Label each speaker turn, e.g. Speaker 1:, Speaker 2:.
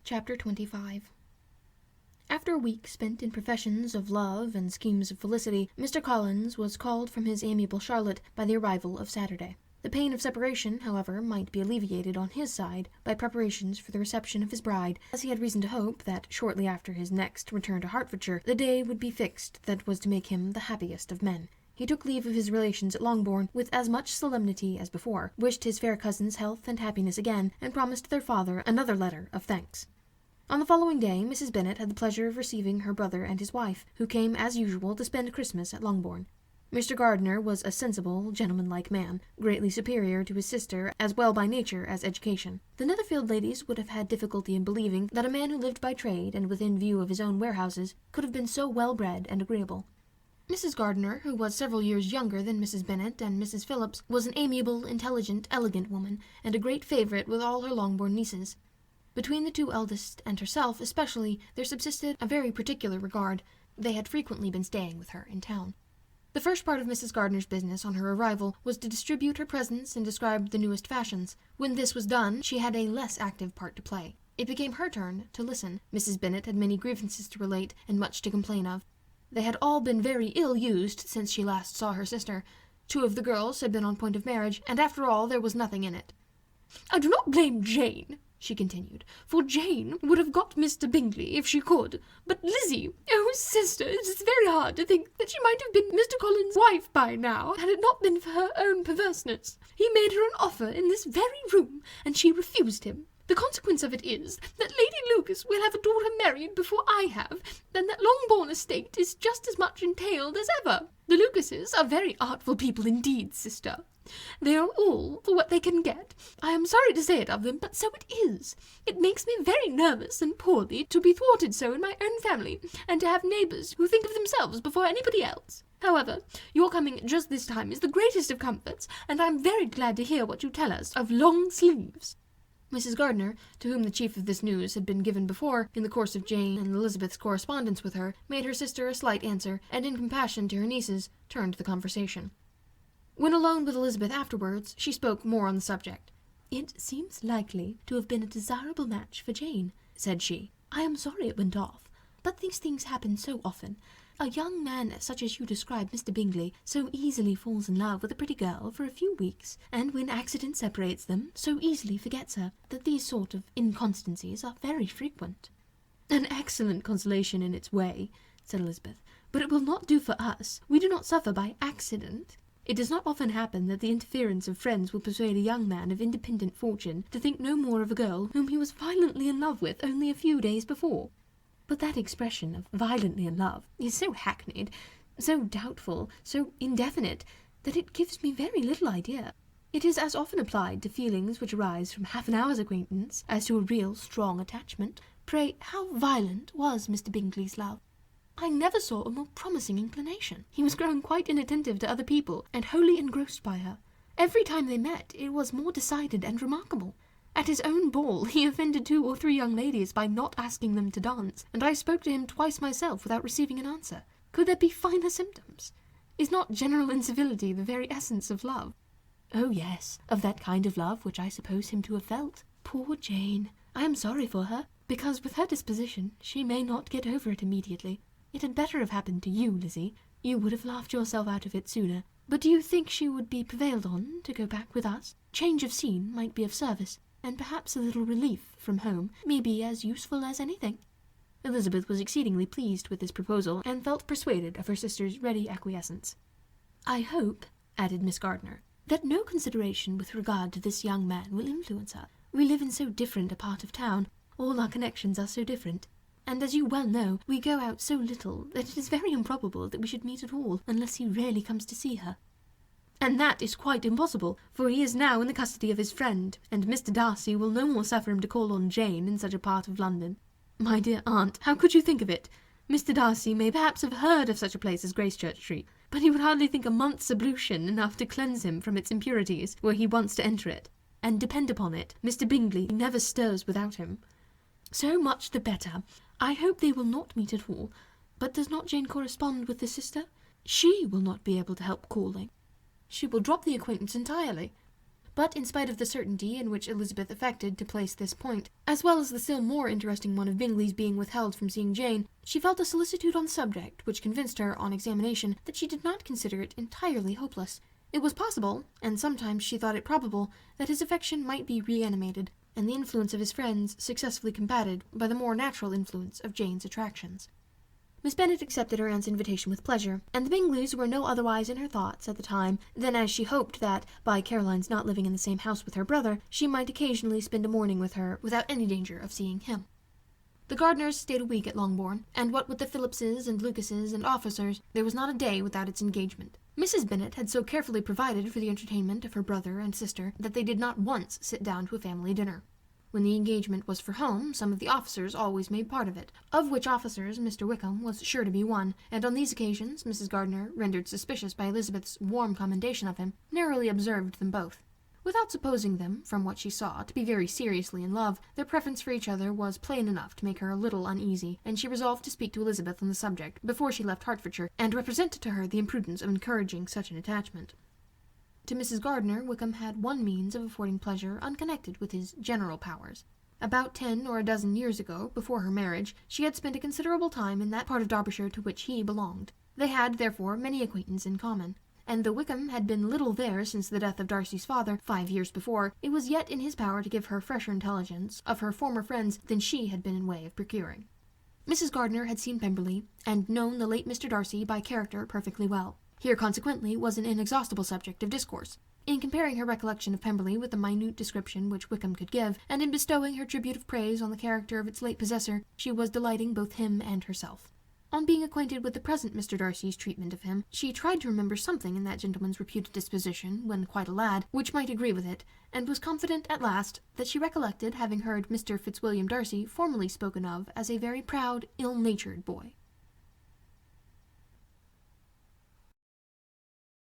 Speaker 1: Chapter 25. After a week spent in professions of love and schemes of felicity, Mr. Collins was called from his amiable Charlotte by the arrival of Saturday. The pain of separation, however, might be alleviated on his side by preparations for the reception of his bride, as he had reason to hope that shortly after his next return to Hertfordshire the day would be fixed that was to make him the happiest of men. He took leave of his relations at Longbourn with as much solemnity as before, wished his fair cousin's health and happiness again, and promised their father another letter of thanks. On the following day, Mrs. Bennet had the pleasure of receiving her brother and his wife, who came as usual to spend Christmas at Longbourn. Mr. Gardiner was a sensible, gentlemanlike man, greatly superior to his sister as well by nature as education. The Netherfield ladies would have had difficulty in believing that a man who lived by trade and within view of his own warehouses could have been so well bred and agreeable. Mrs. Gardiner, who was several years younger than Mrs. Bennet and Mrs. Phillips, was an amiable, intelligent, elegant woman, and a great favourite with all her Longbourn nieces. Between the two eldest and herself especially there subsisted a very particular regard. They had frequently been staying with her in town. The first part of Mrs. Gardiner's business on her arrival was to distribute her presents and describe the newest fashions. When this was done, she had a less active part to play. It became her turn to listen. Mrs. Bennet had many grievances to relate and much to complain of. They had all been very ill used since she last saw her sister. 2 of the girls had been on point of marriage, and after all there was nothing in it. "I do not blame Jane," she continued, "for Jane would have got Mr. Bingley if she could. But Lizzie, oh sister, it is very hard to think that she might have been Mr. Collins' wife by now, had it not been for her own perverseness. He made her an offer in this very room, and she refused him. The consequence of it is that Lady Lucas will have a daughter married before I have, and that Longbourn estate is just as much entailed as ever. The Lucases are very artful people indeed, sister. They are all for what they can get. I am sorry to say it of them, but so it is. It makes me very nervous and poorly to be thwarted so in my own family, and to have neighbours who think of themselves before anybody else. However, your coming just this time is the greatest of comforts, and I am very glad to hear what you tell us of long sleeves." Mrs. Gardiner, to whom the chief of this news had been given before, in the course of Jane and Elizabeth's correspondence with her, made her sister a slight answer, and in compassion to her nieces, turned the conversation. When alone with Elizabeth afterwards, she spoke more on the subject. "It seems likely to have been a desirable match for Jane," said she. "I am sorry it went off, but these things happen so often. A young man such as you describe, Mr. Bingley, so easily falls in love with a pretty girl for a few weeks, and when accident separates them, so easily forgets her, that these sort of inconstancies are very frequent." "An excellent consolation in its way," said Elizabeth, "but it will not do for us. We do not suffer by accident. It does not often happen that the interference of friends will persuade a young man of independent fortune to think no more of a girl whom he was violently in love with only a few days before. But that expression of violently in love is so hackneyed, so doubtful, so indefinite, that it gives me very little idea. It is as often applied to feelings which arise from half an hour's acquaintance as to a real strong attachment. Pray, how violent was Mr. Bingley's love? I never saw a more promising inclination. He was growing quite inattentive to other people, and wholly engrossed by her. Every time they met, it was more decided and remarkable. At his own ball, he offended 2 or 3 young ladies by not asking them to dance, and I spoke to him twice myself without receiving an answer. Could there be finer symptoms? Is not general incivility the very essence of love?" "Oh yes, of that kind of love which I suppose him to have felt. Poor Jane! I am sorry for her, because with her disposition she may not get over it immediately. It had better have happened to you, Lizzie. You would have laughed yourself out of it sooner. But do you think she would be prevailed on to go back with us? Change of scene might be of service, and perhaps a little relief from home may be as useful as anything." Elizabeth was exceedingly pleased with this proposal, and felt persuaded of her sister's ready acquiescence. "I hope," added Miss Gardiner, "that no consideration with regard to this young man will influence her. We live in so different a part of town, all our connections are so different, and as you well know, we go out so little that it is very improbable that we should meet at all unless he really comes to see her." "And that is quite impossible, for he is now in the custody of his friend, and Mr. Darcy will no more suffer him to call on Jane in such a part of London. My dear aunt, how could you think of it? Mr. Darcy may perhaps have heard of such a place as Gracechurch Street, but he would hardly think a month's ablution enough to cleanse him from its impurities were he once to enter it. And depend upon it, Mr. Bingley never stirs without him. So much the better. I hope they will not meet at all. But does not Jane correspond with the sister? She will not be able to help calling. She will drop the acquaintance entirely. But in spite of the certainty in which Elizabeth affected to place this point, as well as the still more interesting one of Bingley's being withheld from seeing Jane, she felt a solicitude on the subject which convinced her, on examination, that she did not consider it entirely hopeless. It was possible, and sometimes she thought it probable, that his affection might be reanimated, and the influence of his friends successfully combated by the more natural influence of Jane's attractions. Miss Bennet accepted her aunt's invitation with pleasure, and the Bingleys were no otherwise in her thoughts at the time than as she hoped that, by Caroline's not living in the same house with her brother, she might occasionally spend a morning with her without any danger of seeing him. The Gardiners stayed a week at Longbourn, and what with the Phillipses and Lucases and officers, there was not a day without its engagement. Mrs. Bennet had so carefully provided for the entertainment of her brother and sister that they did not once sit down to a family dinner. When the engagement was for home, some of the officers always made part of it, of which officers Mr. Wickham was sure to be one, and on these occasions Mrs. Gardiner, rendered suspicious by Elizabeth's warm commendation of him, narrowly observed them both. Without supposing them, from what she saw, to be very seriously in love, their preference for each other was plain enough to make her a little uneasy, and she resolved to speak to Elizabeth on the subject before she left Hertfordshire, and represent to her the imprudence of encouraging such an attachment. To Mrs. Gardiner, Wickham had one means of affording pleasure unconnected with his general powers. About 10 or a dozen years ago, before her marriage, she had spent a considerable time in that part of Derbyshire to which he belonged. They had, therefore, many acquaintance in common, and though Wickham had been little there since the death of Darcy's father, 5 years before, it was yet in his power to give her fresher intelligence of her former friends than she had been in way of procuring. Mrs. Gardiner had seen Pemberley, and known the late Mr. Darcy by character perfectly well. Here, consequently, was an inexhaustible subject of discourse. In comparing her recollection of Pemberley with the minute description which Wickham could give, and in bestowing her tribute of praise on the character of its late possessor, she was delighting both him and herself. On being acquainted with the present Mr. Darcy's treatment of him, she tried to remember something in that gentleman's reputed disposition, when quite a lad, which might agree with it, and was confident at last that she recollected having heard Mr. Fitzwilliam Darcy formerly spoken of as a very proud, ill-natured boy.